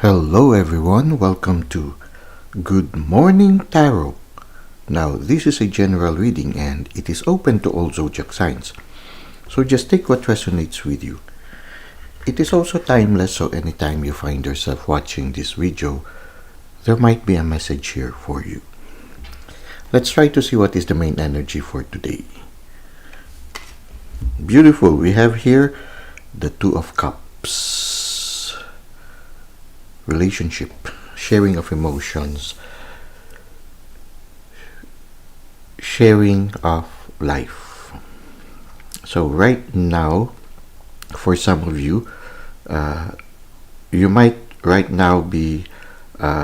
Hello everyone, welcome to Good Morning Tarot. Now, this is a general reading and it is open to all zodiac signs. So just take what resonates with you. It is also timeless, so anytime you find yourself watching this video, there might be a message here for you. Let's try to see what is the main energy for today. Beautiful, we have here the Two of Cups. Relationship, sharing of emotions, sharing of life. So right now, for some of you, you might right now be,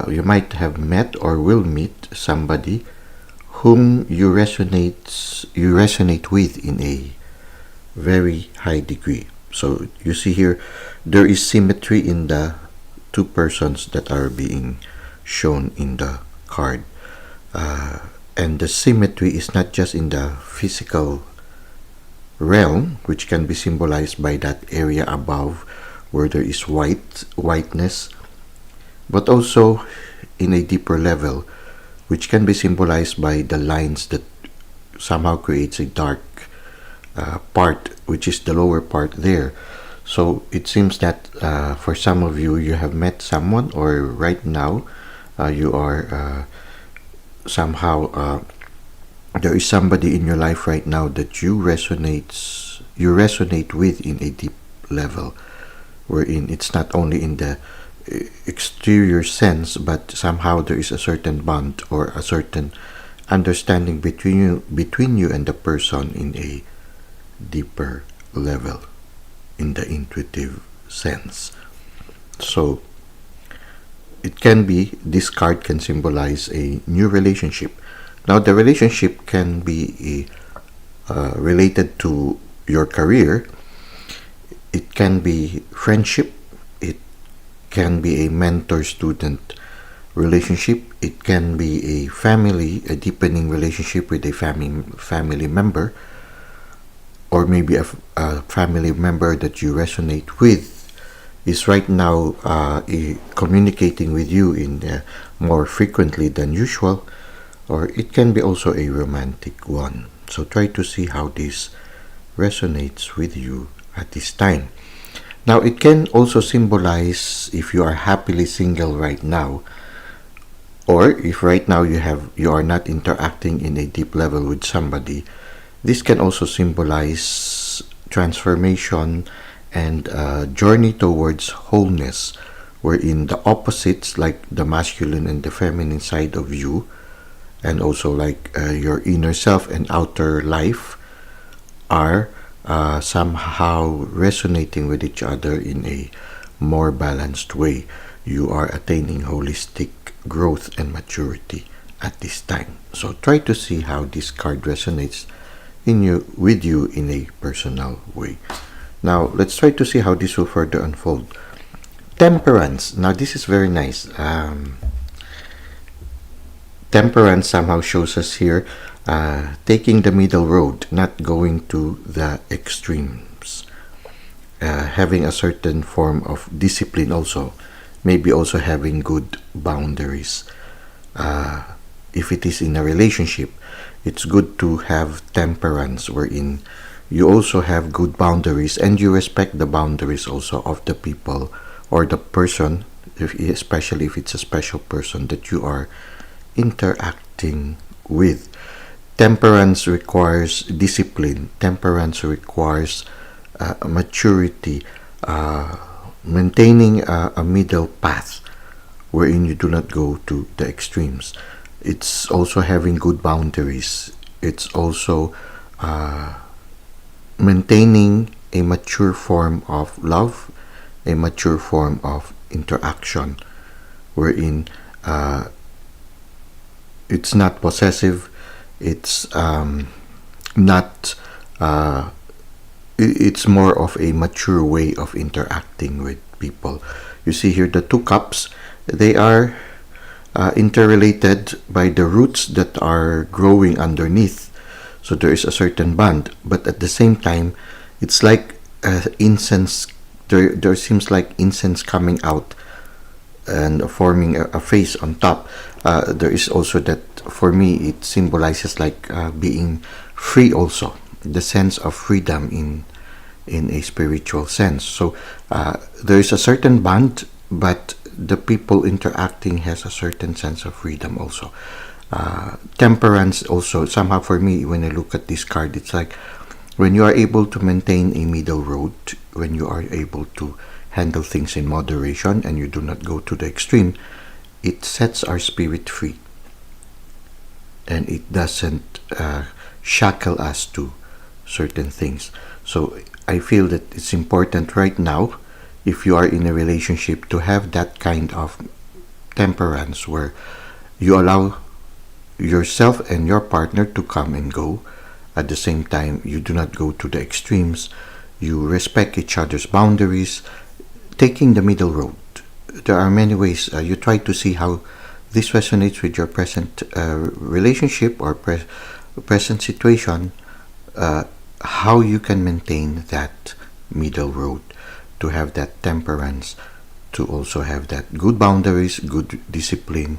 you might have met or will meet somebody whom you resonate with in a very high degree. So you see here, there is symmetry in the two persons that are being shown in the card. And the symmetry is not just in the physical realm, which can be symbolized by that area above where there is whiteness, but also in a deeper level, which can be symbolized by the lines that somehow creates a dark part, which is the lower part there. So it seems that for some of you, you have met someone, or right now you are somehow there is somebody in your life right now that you resonate with in a deep level, wherein it's not only in the exterior sense, but somehow there is a certain bond or a certain understanding between you and the person in a deeper level, in the intuitive sense. So it can be, this card can symbolize a new relationship. Now the relationship can be related to your career. It can be friendship. It can be a mentor-student relationship. It can be a deepening relationship with a family member, or maybe a family member that you resonate with is right now communicating with you in more frequently than usual, or it can be also a romantic one. So try to see how this resonates with you at this time. Now it can also symbolize if you are happily single right now, or if right now you are not interacting in a deep level with somebody. This can also symbolize transformation and journey towards wholeness, wherein the opposites, like the masculine and the feminine side of you, and also like your inner self and outer life, are somehow resonating with each other in a more balanced way. You are attaining holistic growth and maturity at this time. So try to see how this card resonates with you in a personal way. Now let's try to see how this will further unfold. Temperance. Now this is very nice. Temperance somehow shows us here taking the middle road, not going to the extremes, having a certain form of discipline also, maybe also having good boundaries. If it is in a relationship, it's good to have temperance, wherein you also have good boundaries and you respect the boundaries also of the people or the person, especially if it's a special person that you are interacting with. Temperance requires discipline. Temperance requires maturity, maintaining a middle path wherein you do not go to the extremes. It's also having good boundaries. It's also maintaining a mature form of love, a mature form of interaction, wherein it's not possessive. It's not. It's more of a mature way of interacting with people. You see here the two cups. They are interrelated by the roots that are growing underneath. So there is a certain bond, but at the same time, it's like incense. There seems like incense coming out and forming a face on top. There is also that, for me, it symbolizes like being free also, the sense of freedom in a spiritual sense. So there is a certain bond, but the people interacting has a certain sense of freedom also. Temperance also, somehow for me, when I look at this card, it's like when you are able to maintain a middle road, when you are able to handle things in moderation and you do not go to the extreme, it sets our spirit free, and it doesn't shackle us to certain things. So I feel that it's important right now, if you are in a relationship, to have that kind of temperance where you allow yourself and your partner to come and go. At the same time, you do not go to the extremes. You respect each other's boundaries, taking the middle road. There are many ways. You try to see how this resonates with your present relationship or present situation, how you can maintain that middle road, to have that temperance, to also have that good boundaries, good discipline,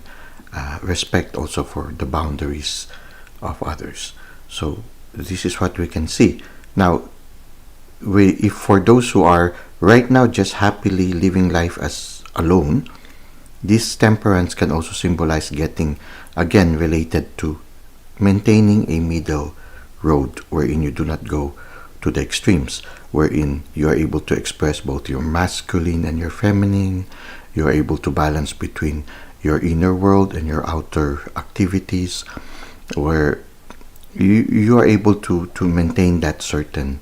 respect also for the boundaries of others. So this is what we can see. Now, if for those who are right now just happily living life as alone, this temperance can also symbolize getting, again, related to maintaining a middle road wherein you do not go to the extremes, wherein you are able to express both your masculine and your feminine. You are able to balance between your inner world and your outer activities, where you are able to maintain that certain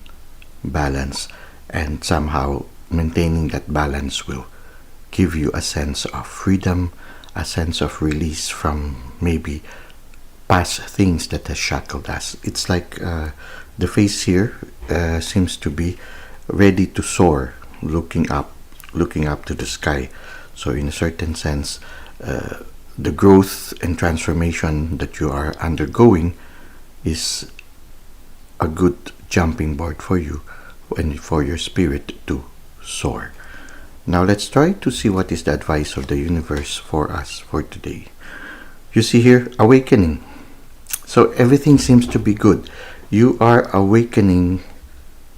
balance, and somehow maintaining that balance will give you a sense of freedom, a sense of release from maybe past things that has shackled us. It's like the face here seems to be ready to soar, looking up to the sky. So in a certain sense, the growth and transformation that you are undergoing is a good jumping board for you and for your spirit to soar. Now let's try to see what is the advice of the universe for us for today. You see here, awakening. So everything seems to be good. You are awakening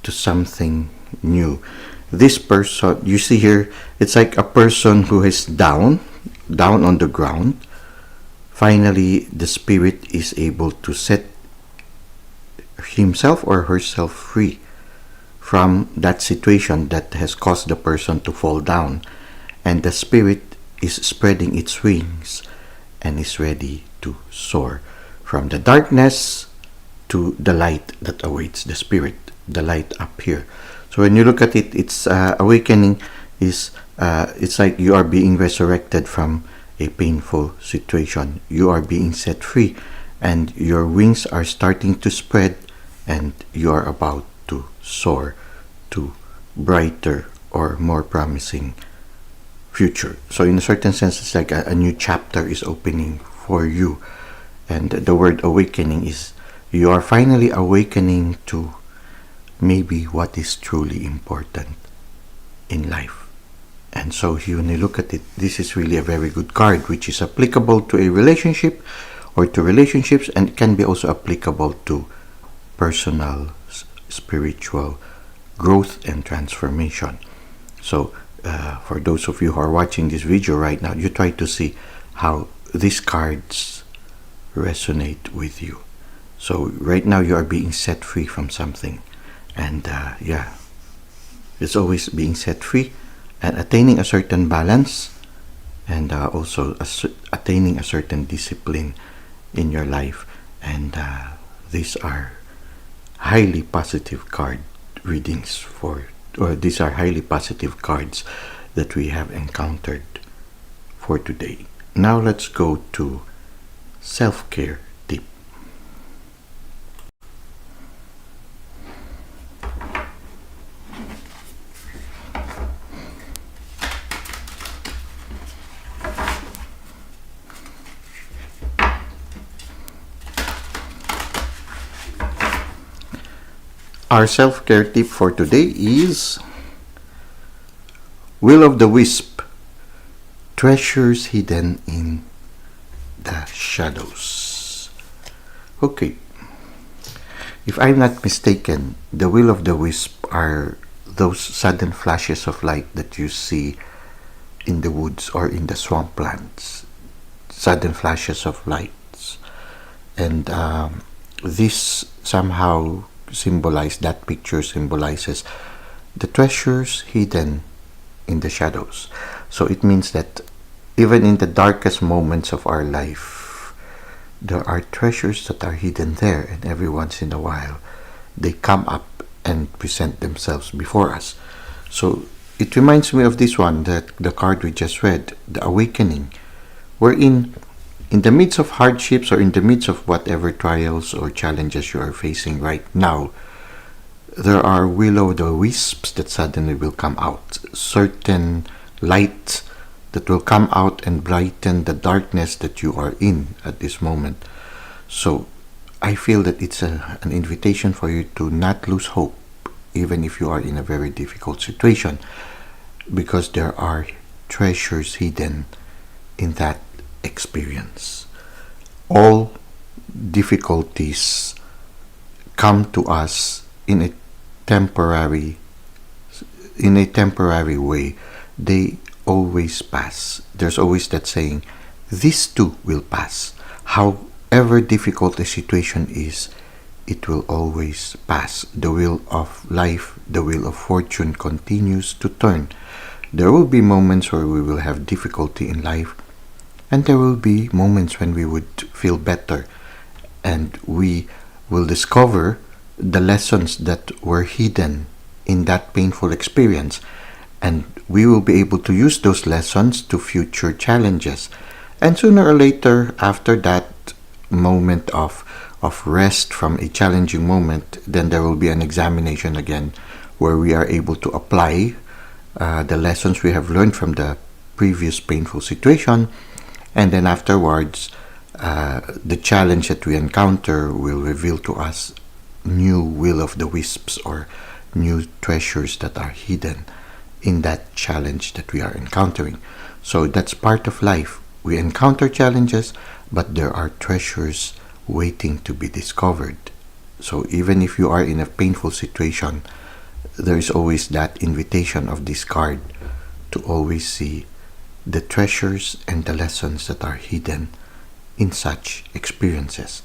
to something new. This person, you see here, it's like a person who is down on the ground. Finally, the spirit is able to set himself or herself free from that situation that has caused the person to fall down, and the spirit is spreading its wings and is ready to soar from the darkness to the light that awaits the spirit, the light up here. So when you look at it, it's awakening is it's like you are being resurrected from a painful situation. You are being set free, and your wings are starting to spread, and you are about to soar to brighter or more promising future. So in a certain sense, it's like a new chapter is opening for you. And the word awakening is you are finally awakening to maybe what is truly important in life. And so when you look at it, this is really a very good card, which is applicable to a relationship or to relationships, and can be also applicable to personal spiritual growth and transformation. So for those of you who are watching this video right now, you try to see how these cards resonate with you. So right now you are being set free from something, and it's always being set free and attaining a certain balance, and also attaining a certain discipline in your life. And these are highly positive card readings these are highly positive cards that we have encountered for today. Now let's go to self-care tip. Our self-care tip for today is Will of the Wisp treasures hidden in the shadows. Okay, if I'm not mistaken, the will of the wisp are those sudden flashes of light that you see in the woods or in the swamplands. Sudden flashes of lights. And this somehow that picture symbolizes the treasures hidden in the shadows. So it means that even in the darkest moments of our life, there are treasures that are hidden there, and every once in a while they come up and present themselves before us. So it reminds me of this one, that the card we just read, the awakening, wherein in the midst of hardships or in the midst of whatever trials or challenges you are facing right now, there are will-o'-the-wisps that suddenly will come out. Certain light that will come out and brighten the darkness that you are in at this moment. So I feel that it's an invitation for you to not lose hope, even if you are in a very difficult situation, because there are treasures hidden in that experience. All difficulties come to us in a temporary way. They always pass. There's always that saying, this too will pass. However difficult the situation is, it will always pass. The wheel of life, the wheel of fortune continues to turn. There will be moments where we will have difficulty in life, and there will be moments when we would feel better, and we will discover the lessons that were hidden in that painful experience, and we will be able to use those lessons to future challenges. And sooner or later, after that moment of rest from a challenging moment, then there will be an examination again where we are able to apply the lessons we have learned from the previous painful situation, and then afterwards the challenge that we encounter will reveal to us new will-o'-the-wisps or new treasures that are hidden in that challenge that we are encountering. So that's part of life. We encounter challenges, but there are treasures waiting to be discovered. So even if you are in a painful situation, there is always that invitation of this card to always see the treasures and the lessons that are hidden in such experiences.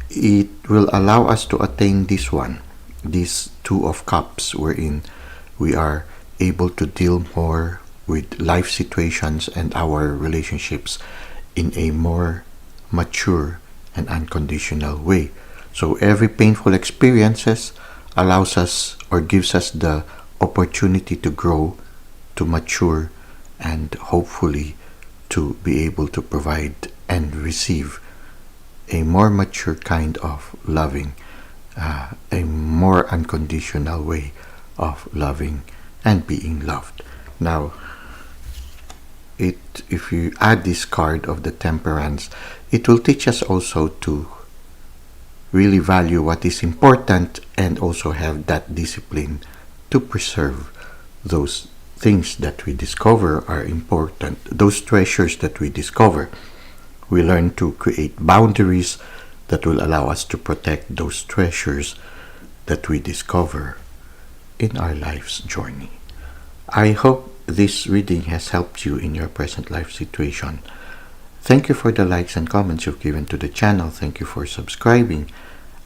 It will allow us to attain this one, this Two of Cups, wherein we are able to deal more with life situations and our relationships in a more mature and unconditional way. So every painful experiences allows us or gives us the opportunity to grow, to mature, and hopefully to be able to provide and receive a more mature kind of loving, a more unconditional way of loving and being loved. Now, if you add this card of the Temperance, it will teach us also to really value what is important and also have that discipline to preserve those things that we discover are important, those treasures that we discover. We learn to create boundaries that will allow us to protect those treasures that we discover in our life's journey. I hope this reading has helped you in your present life situation. Thank you for the likes and comments you've given to the channel. Thank you for subscribing.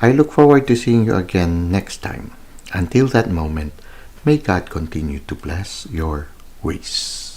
I look forward to seeing you again next time. Until that moment, may God continue to bless your ways.